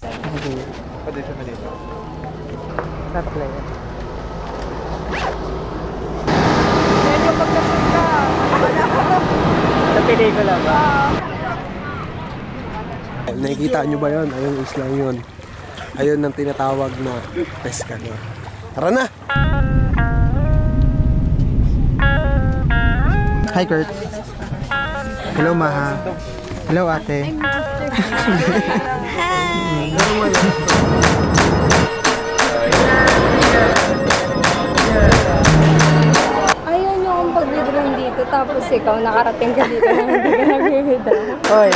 Pwede siya na dito. Tatlay. Medyo pagkasyon ka. Sa pelikula ba? Nakikita nyo ba yun? Ayun, islang yun. Ayun ang tinatawag na pescador. Tara na! Hi, Kurt. Hello, Maha. Hello, ate. Ayaw nyo akong pag-withdraw dito, tapos ikaw nakarating ka dito na hindi ka nag-withdraw. Oy.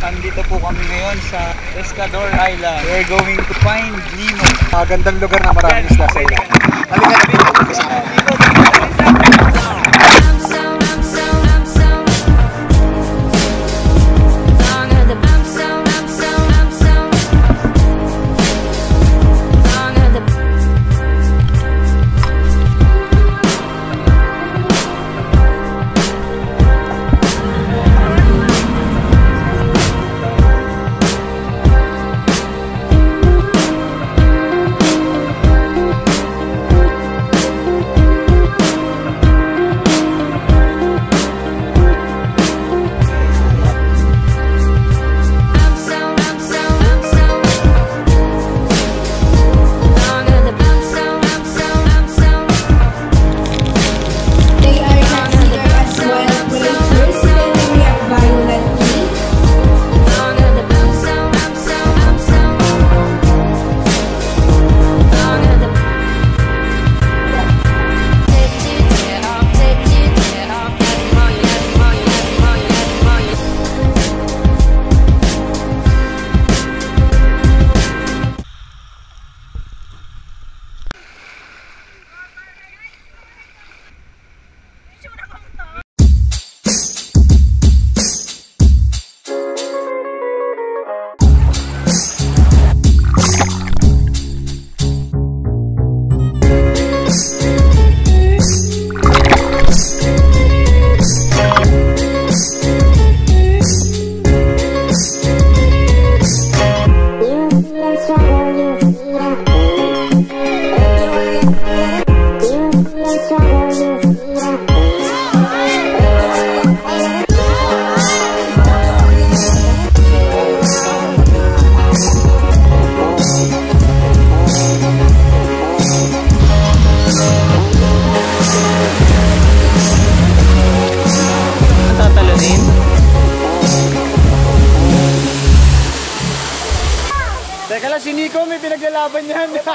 Andito po kami ngayon sa Pescador Island. We're going to find Nemo. Magandang lugar na maraming isla sa ilan. Halika na dito. Teka lang, si Nico may pinaglalaban yan. Nico!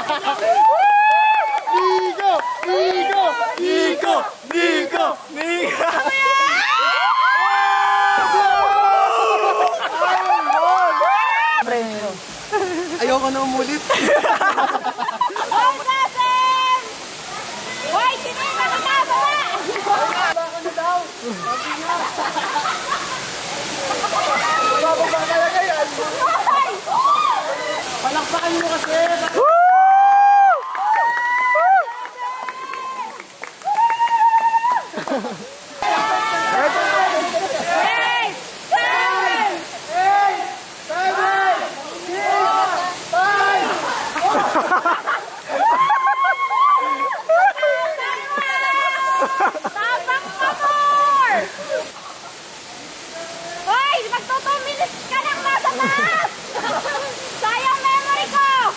Nico! Nico! Nico! Nico! Ayoko na umulit. Hoy, Kasim! Hoy, sino yung nakatawa? Baka na daw! Bababa talaga yan! Palakpakan mo kasi!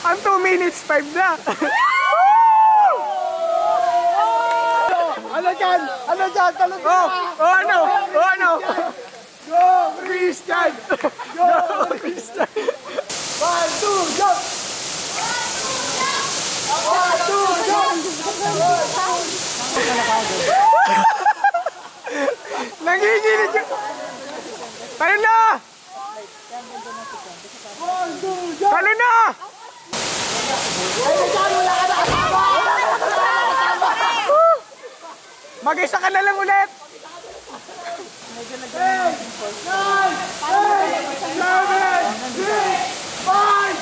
Ang 2 minutes 5 na. Ano dyan? Ano dyan? Talon na! Ano? Ano? Go, Christian! Go, Christian! 1, 2, jump! 1, 2, jump! Nanginginig yun. Tayo na! Talo na! Mag-isa ka na lang ulit! 8, 9, 8, 7, 6, 5, 4, 3, 2, 1,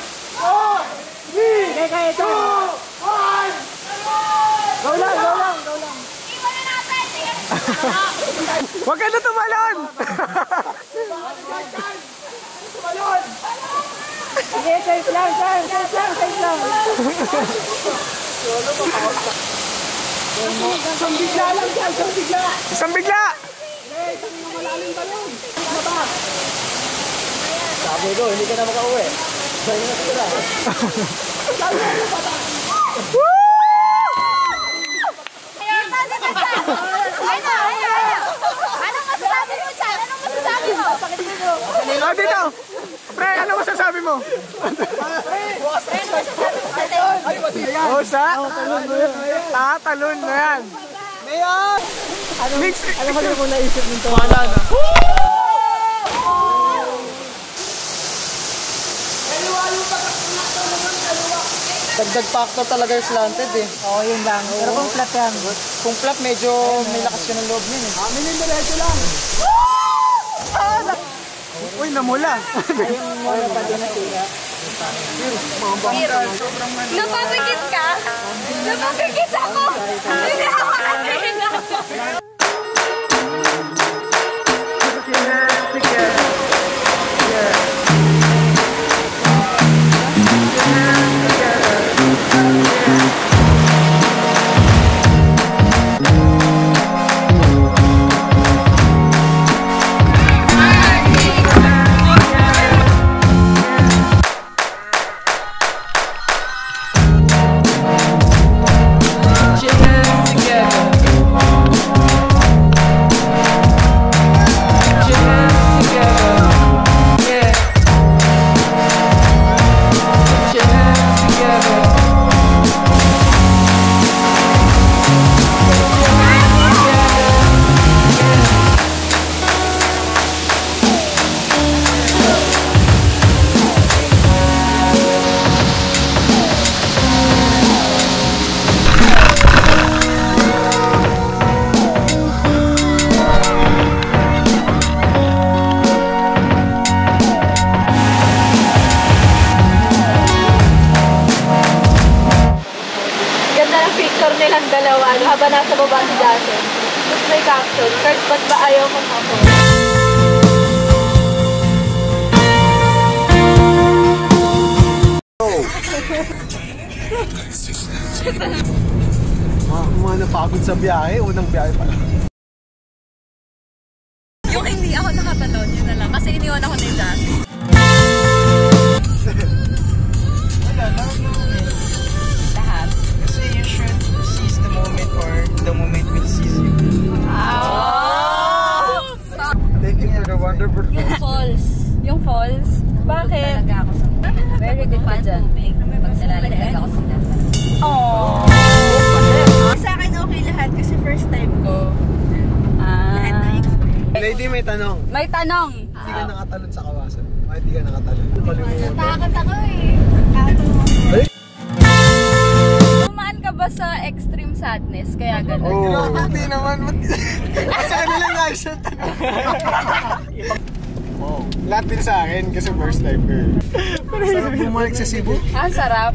Teka, ito. 2, 1. Go lang, go lang, go lang. Iwan na natin! Sige! Huwag ka na tumalon! Tumalon! Sige, safe lang, safe lang, safe lang. Isang bigla lang dyan, isang bigla. Isang bigla! Isang malalim ba yun? Baba. Sabi ko, hindi ka na makauwi. Sa'yo na sila. Anong masasabi mo dyan? Anong masasabi mo? Oh, dito! Pre, ano masasabi mo? Oh, sa? Talon na yan. Mayor! Ano ba mo naisip nito? Wala na. Dagdag factor talaga yung slanted eh. Oo, yun lang. Pero kung flat yan. Kung flat, medyo may lakas ka ng loob niyan eh. Aminin diretso lang. Uy, namula. Napapagit ka? Napapagit ako! Hindi ako kanina! Picture nilang dalawa habang nasa baba si Jason. Tapos may caption, Kurt, ba't ba ayaw mong ako? Mga napagod sa biyahe, unang biyahe pala. Yung hindi ako nakatalon, yun na lang. Kasi iniwan ako ni Jason. Wala lang Lahat. Kasi you should seize the moment or the moment will seize you. Oh! Thank you for the wonderful Yung falls. Yung falls? Bakit? Talaga ako sa very good ka dyan. Pag nalalaglag ako sa nasa. Aww! Sa akin okay lahat kasi first time ko. Lahat na experience. Lady, may tanong. May tanong. Hindi ka nakatalon sa kawasan. Bakit hindi ka nakatalon? Natakot ako eh. Tumaan ka ba sa extreme sadness? Kaya gano'n? Oo. Hindi naman. Sa kanila nga siya tanong. Lahat din sa akin kasi first time ko. Sarap bumalik sa Cebu. Ang sarap.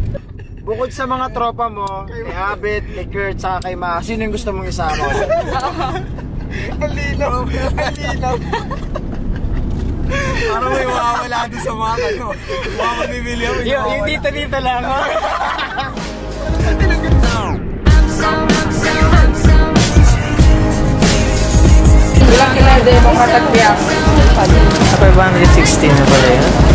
Bukod sa mga tropa mo, kay Abet, kay Kurt, saka kay Ma, sino yung gusto mong isama? Ang linaw. Ang linaw. Parang may mawawala doon sa mga ano. Mga mabibili ako. Yung dito lang. Ilang kilade mong matagpiyak? Sa 516 na pala yun.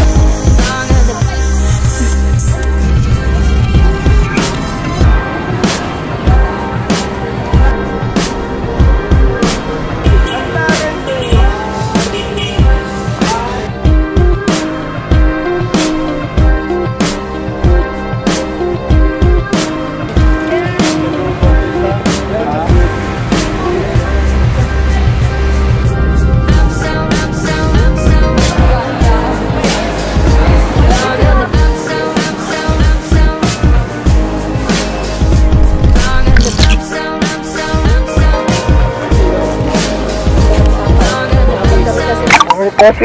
Kasi